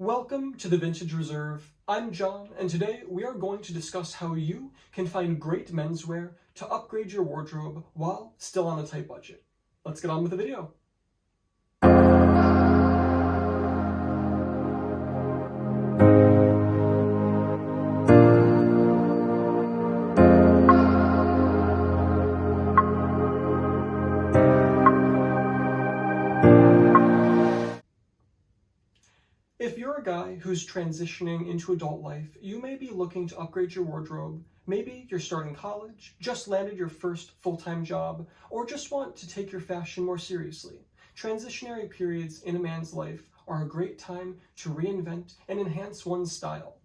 Welcome to the Vintage Reserve. I'm John, and today we are going to discuss how you can find great menswear to upgrade your wardrobe while still on a tight budget. Let's get on with the video. If you're a guy who's transitioning into adult life, you may be looking to upgrade your wardrobe. Maybe you're starting college, just landed your first full-time job, or just want to take your fashion more seriously. Transitionary periods in a man's life are a great time to reinvent and enhance one's style.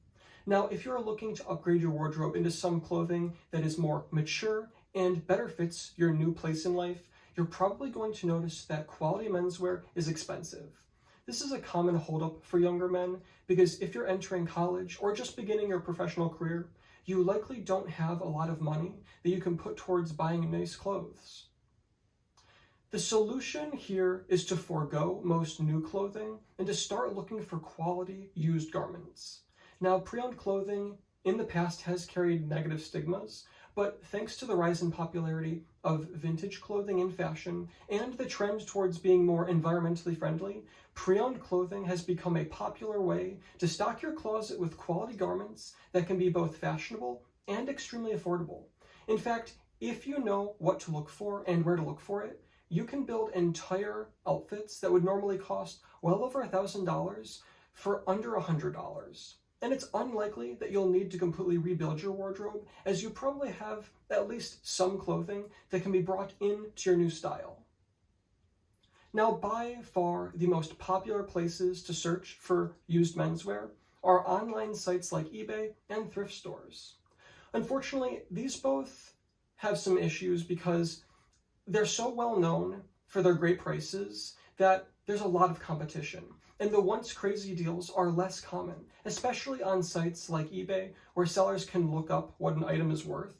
Now, if you're looking to upgrade your wardrobe into some clothing that is more mature and better fits your new place in life, you're probably going to notice that quality menswear is expensive. This is a common holdup for younger men because if you're entering college or just beginning your professional career, you likely don't have a lot of money that you can put towards buying nice clothes. The solution here is to forego most new clothing and to start looking for quality used garments. Now, pre-owned clothing in the past has carried negative stigmas, but thanks to the rise in popularity of vintage clothing in fashion and the trend towards being more environmentally friendly, pre-owned clothing has become a popular way to stock your closet with quality garments that can be both fashionable and extremely affordable. In fact, if you know what to look for and where to look for it, you can build entire outfits that would normally cost well over $1,000 for under $100. And it's unlikely that you'll need to completely rebuild your wardrobe, as you probably have at least some clothing that can be brought into your new style. Now, by far the most popular places to search for used menswear are online sites like eBay and thrift stores. Unfortunately, these both have some issues because they're so well known for their great prices that there's a lot of competition. And the once crazy deals are less common, especially on sites like eBay, where sellers can look up what an item is worth.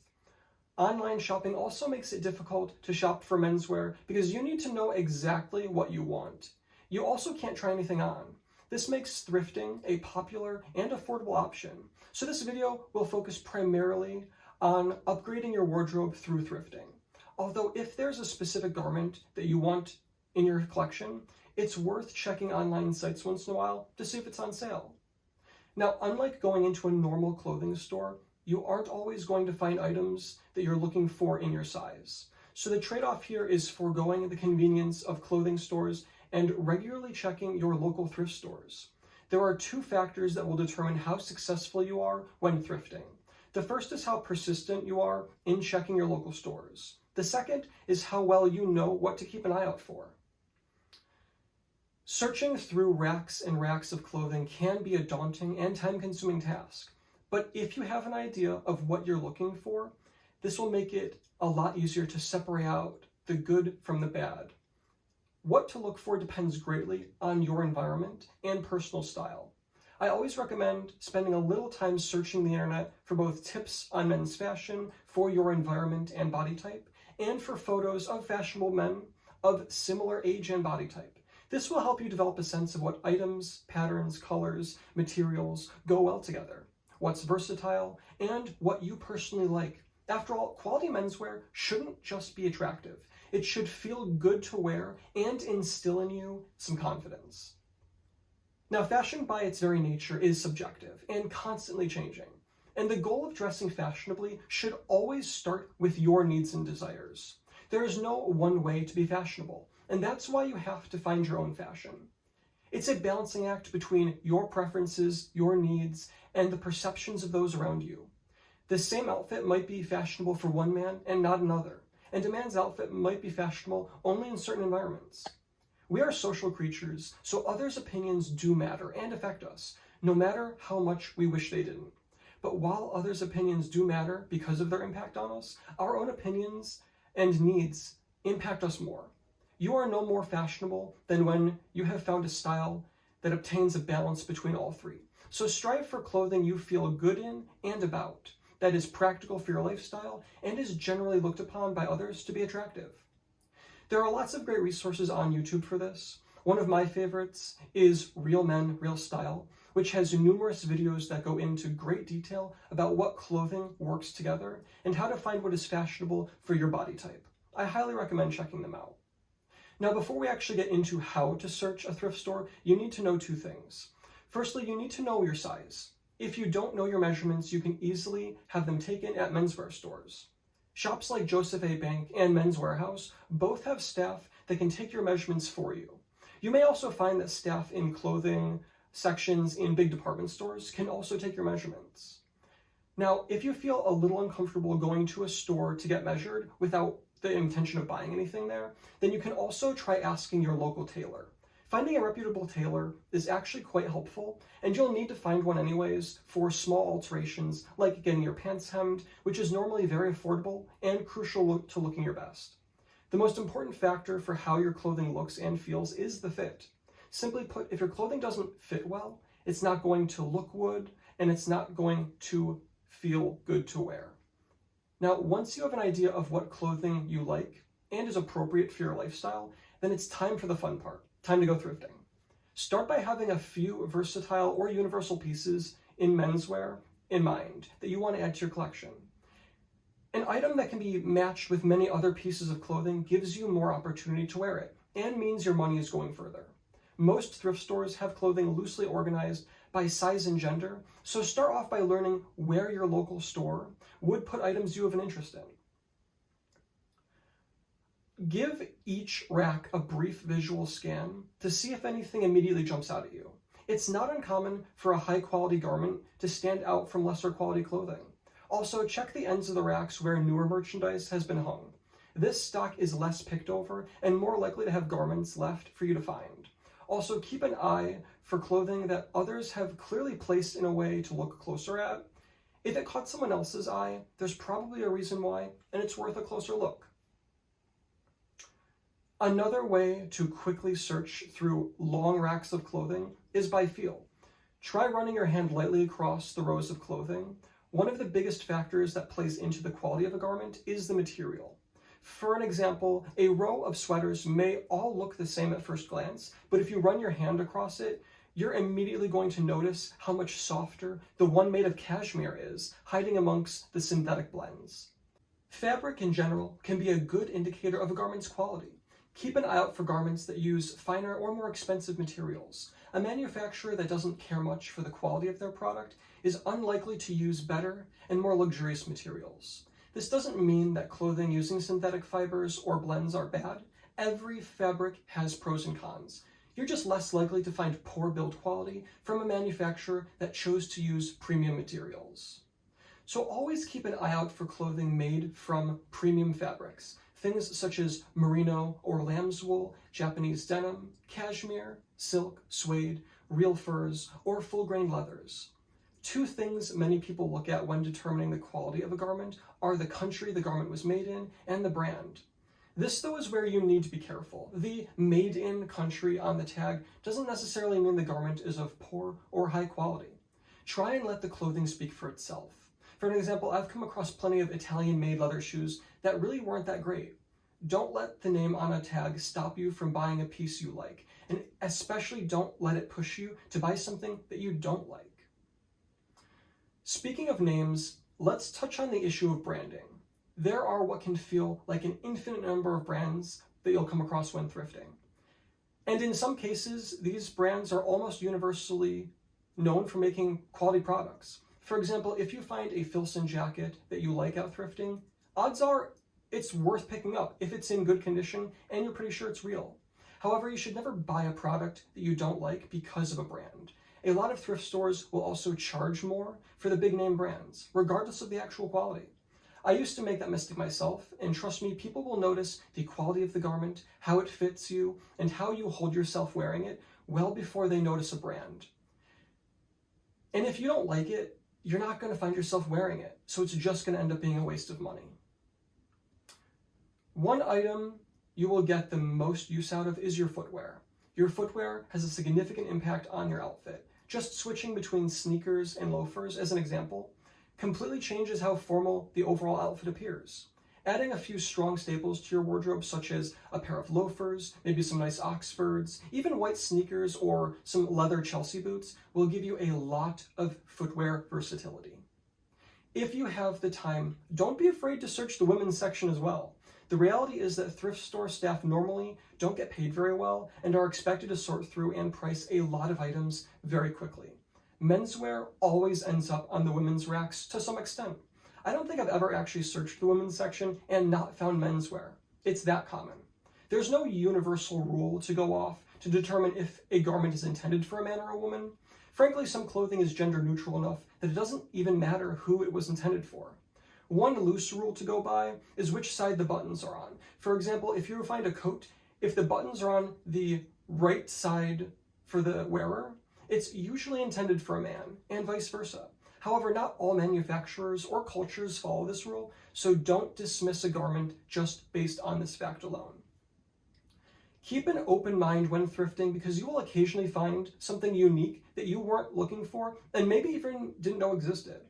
Online shopping also makes it difficult to shop for menswear because you need to know exactly what you want. You also can't try anything on. This makes thrifting a popular and affordable option. So this video will focus primarily on upgrading your wardrobe through thrifting. Although if there's a specific garment that you want in your collection, it's worth checking online sites once in a while to see if it's on sale. Now, unlike going into a normal clothing store, you aren't always going to find items that you're looking for in your size. So the trade-off here is foregoing the convenience of clothing stores and regularly checking your local thrift stores. There are two factors that will determine how successful you are when thrifting. The first is how persistent you are in checking your local stores. The second is how well you know what to keep an eye out for. Searching through racks and racks of clothing can be a daunting and time-consuming task, but if you have an idea of what you're looking for, this will make it a lot easier to separate out the good from the bad. What to look for depends greatly on your environment and personal style. I always recommend spending a little time searching the internet for both tips on men's fashion for your environment and body type, and for photos of fashionable men of similar age and body type. This will help you develop a sense of what items, patterns, colors, materials go well together, what's versatile, and what you personally like. After all, quality menswear shouldn't just be attractive. It should feel good to wear and instill in you some confidence. Now, fashion by its very nature is subjective and constantly changing. And the goal of dressing fashionably should always start with your needs and desires. There is no one way to be fashionable, and that's why you have to find your own fashion. It's a balancing act between your preferences, your needs, and the perceptions of those around you. The same outfit might be fashionable for one man and not another, and a man's outfit might be fashionable only in certain environments. We are social creatures, so others' opinions do matter and affect us, no matter how much we wish they didn't. But while others' opinions do matter because of their impact on us, our own opinions and needs impact us more. You are no more fashionable than when you have found a style that obtains a balance between all three. So strive for clothing you feel good in and about, that is practical for your lifestyle and is generally looked upon by others to be attractive. There are lots of great resources on YouTube for this. One of my favorites is Real Men, Real Style, which has numerous videos that go into great detail about what clothing works together and how to find what is fashionable for your body type. I highly recommend checking them out. Now, before we actually get into how to search a thrift store, you need to know two things. Firstly, you need to know your size. If you don't know your measurements, you can easily have them taken at menswear stores. Shops like Joseph A. Bank and Men's Warehouse both have staff that can take your measurements for you. You may also find that staff in clothing sections in big department stores can also take your measurements. Now, if you feel a little uncomfortable going to a store to get measured without the intention of buying anything there, then you can also try asking your local tailor. Finding a reputable tailor is actually quite helpful, and you'll need to find one anyways for small alterations like getting your pants hemmed, which is normally very affordable and crucial to looking your best. The most important factor for how your clothing looks and feels is the fit. Simply put, if your clothing doesn't fit well, it's not going to look good, and it's not going to feel good to wear. Now, once you have an idea of what clothing you like and is appropriate for your lifestyle, then it's time for the fun part. Time to go thrifting. Start by having a few versatile or universal pieces in menswear in mind that you want to add to your collection. An item that can be matched with many other pieces of clothing gives you more opportunity to wear it and means your money is going further. Most thrift stores have clothing loosely organized by size and gender, so start off by learning where your local store would put items you have an interest in. Give each rack a brief visual scan to see if anything immediately jumps out at you. It's not uncommon for a high-quality garment to stand out from lesser quality clothing. Also, check the ends of the racks where newer merchandise has been hung. This stock is less picked over and more likely to have garments left for you to find. Also, keep an eye for clothing that others have clearly placed in a way to look closer at. If it caught someone else's eye, there's probably a reason why, and it's worth a closer look. Another way to quickly search through long racks of clothing is by feel. Try running your hand lightly across the rows of clothing. One of the biggest factors that plays into the quality of a garment is the material. For an example, a row of sweaters may all look the same at first glance, but if you run your hand across it, you're immediately going to notice how much softer the one made of cashmere is, hiding amongst the synthetic blends. Fabric in general can be a good indicator of a garment's quality. Keep an eye out for garments that use finer or more expensive materials. A manufacturer that doesn't care much for the quality of their product is unlikely to use better and more luxurious materials. This doesn't mean that clothing using synthetic fibers or blends are bad. Every fabric has pros and cons. You're just less likely to find poor build quality from a manufacturer that chose to use premium materials. So always keep an eye out for clothing made from premium fabrics. Things such as merino or lamb's wool, Japanese denim, cashmere, silk, suede, real furs, or full-grain leathers. Two things many people look at when determining the quality of a garment are the country the garment was made in and the brand. This, though, is where you need to be careful. The made in country on the tag doesn't necessarily mean the garment is of poor or high quality. Try and let the clothing speak for itself. For an example, I've come across plenty of Italian-made leather shoes that really weren't that great. Don't let the name on a tag stop you from buying a piece you like, and especially don't let it push you to buy something that you don't like. Speaking of names, let's touch on the issue of branding. There are what can feel like an infinite number of brands that you'll come across when thrifting. And in some cases, these brands are almost universally known for making quality products. For example, if you find a Filson jacket that you like out thrifting, odds are it's worth picking up if it's in good condition and you're pretty sure it's real. However, you should never buy a product that you don't like because of a brand. A lot of thrift stores will also charge more for the big name brands, regardless of the actual quality. I used to make that mistake myself, and trust me, people will notice the quality of the garment, how it fits you, and how you hold yourself wearing it well before they notice a brand. And if you don't like it, you're not going to find yourself wearing it, so it's just going to end up being a waste of money. One item you will get the most use out of is your footwear. Your footwear has a significant impact on your outfit. Just switching between sneakers and loafers, as an example, completely changes how formal the overall outfit appears. Adding a few strong staples to your wardrobe, such as a pair of loafers, maybe some nice Oxfords, even white sneakers or some leather Chelsea boots, will give you a lot of footwear versatility. If you have the time, don't be afraid to search the women's section as well. The reality is that thrift store staff normally don't get paid very well and are expected to sort through and price a lot of items very quickly. Menswear always ends up on the women's racks to some extent. I don't think I've ever actually searched the women's section and not found menswear. It's that common. There's no universal rule to go off to determine if a garment is intended for a man or a woman. Frankly, some clothing is gender neutral enough that it doesn't even matter who it was intended for. One loose rule to go by is which side the buttons are on. For example, if you find a coat, if the buttons are on the right side for the wearer, it's usually intended for a man, and vice versa. However, not all manufacturers or cultures follow this rule, so don't dismiss a garment just based on this fact alone. Keep an open mind when thrifting because you will occasionally find something unique that you weren't looking for and maybe even didn't know existed,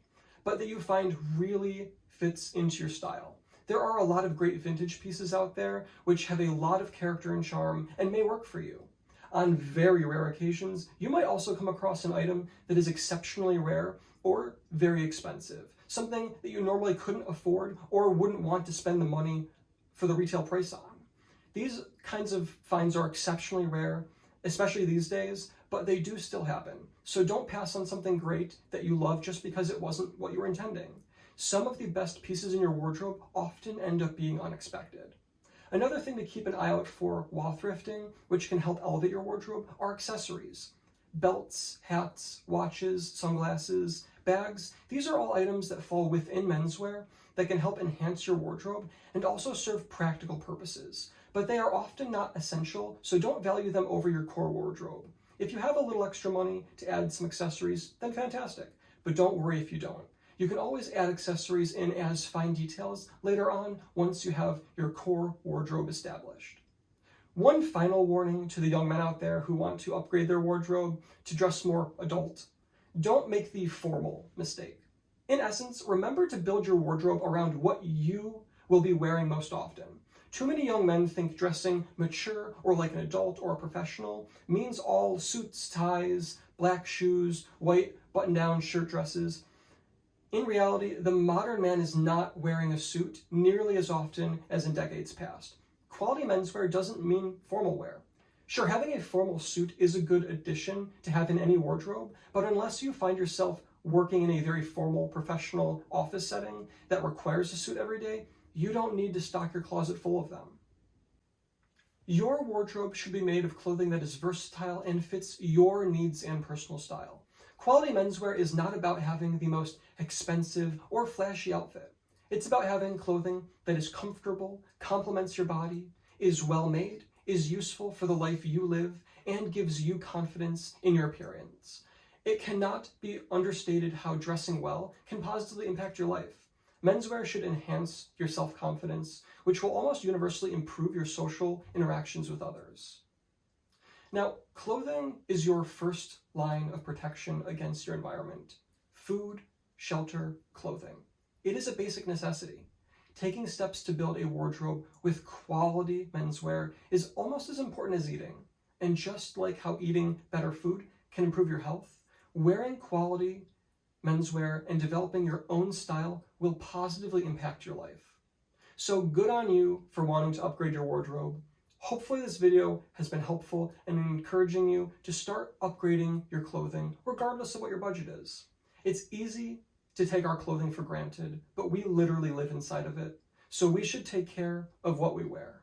but that you find really fits into your style. There are a lot of great vintage pieces out there which have a lot of character and charm and may work for you. On very rare occasions, you might also come across an item that is exceptionally rare or very expensive, something that you normally couldn't afford or wouldn't want to spend the money for the retail price on. These kinds of finds are exceptionally rare, especially these days, but they do still happen. So don't pass on something great that you love just because it wasn't what you were intending. Some of the best pieces in your wardrobe often end up being unexpected. Another thing to keep an eye out for while thrifting, which can help elevate your wardrobe, are accessories. Belts, hats, watches, sunglasses, bags, these are all items that fall within menswear that can help enhance your wardrobe and also serve practical purposes. But they are often not essential, so don't value them over your core wardrobe. If you have a little extra money to add some accessories, then fantastic, but don't worry if you don't. You can always add accessories in as fine details later on once you have your core wardrobe established. One final warning to the young men out there who want to upgrade their wardrobe to dress more adult. Don't make the formal mistake. In essence, remember to build your wardrobe around what you will be wearing most often. Too many young men think dressing mature or like an adult or a professional means all suits, ties, black shoes, white button-down shirt dresses. In reality, the modern man is not wearing a suit nearly as often as in decades past. Quality menswear doesn't mean formal wear. Sure, having a formal suit is a good addition to have in any wardrobe, but unless you find yourself working in a very formal professional office setting that requires a suit every day, you don't need to stock your closet full of them. Your wardrobe should be made of clothing that is versatile and fits your needs and personal style. Quality menswear is not about having the most expensive or flashy outfit. It's about having clothing that is comfortable, complements your body, is well made, is useful for the life you live, and gives you confidence in your appearance. It cannot be understated how dressing well can positively impact your life. Menswear should enhance your self-confidence, which will almost universally improve your social interactions with others. Now, clothing is your first line of protection against your environment. Food, shelter, clothing. It is a basic necessity. Taking steps to build a wardrobe with quality menswear is almost as important as eating. And just like how eating better food can improve your health, wearing quality menswear and developing your own style will positively impact your life. So good on you for wanting to upgrade your wardrobe. Hopefully this video has been helpful in encouraging you to start upgrading your clothing regardless of what your budget is. It's easy to take our clothing for granted, but we literally live inside of it, so we should take care of what we wear.